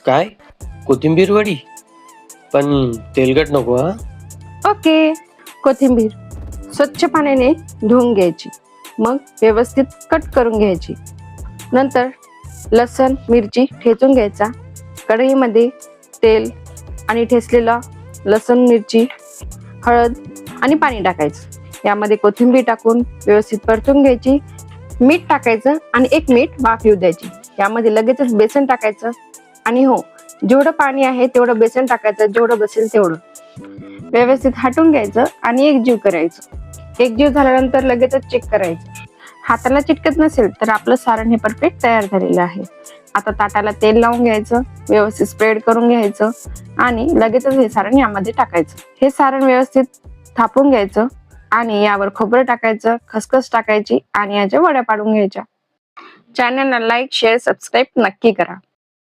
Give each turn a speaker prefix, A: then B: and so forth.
A: काय? कोथिंबीर वडी? पण तेलकट नको हा.
B: ओके. कोथिंबीर स्वच्छ पाण्याने धुवून घ्यायची, मग व्यवस्थित कट करून घ्यायची. नंतर लसण मिरची ठेचून घ्यायचा. कढईमध्ये तेल आणि ठेचलेला लसण मिरची, हळद आणि पाणी टाकायचं. यामध्ये कोथिंबीर टाकून व्यवस्थित परतून घ्यायची. मीठ टाकायचं आणि 1 मिनिट वाफ येऊ द्यायची. यामध्ये लगेचच बेसन टाकायचं आणि हो, जेवढं पाणी आहे तेवढं बेसन टाकायचं, जेवढं बसेल तेवढं. व्यवस्थित हटून घ्यायचं आणि एकजीव करायचं. एकजीव झाल्यानंतर लगेचच चेक करायचं. हाताला चिटकत नसेल तर आपलं सारण हे परफेक्ट तयार झालेलं आहे. आता ताटाला तेल लावून घ्यायचं, व्यवस्थित स्प्रेड करून घ्यायचं आणि लगेचच हे सारण यामध्ये टाकायचं. हे सारण व्यवस्थित थापून घ्यायचं आणि यावर खोबरं टाकायचं, खसखस टाकायची आणि याच्या वड्या पाडून घ्यायच्या. चॅनलला लाईक, शेअर, सबस्क्राईब नक्की करा.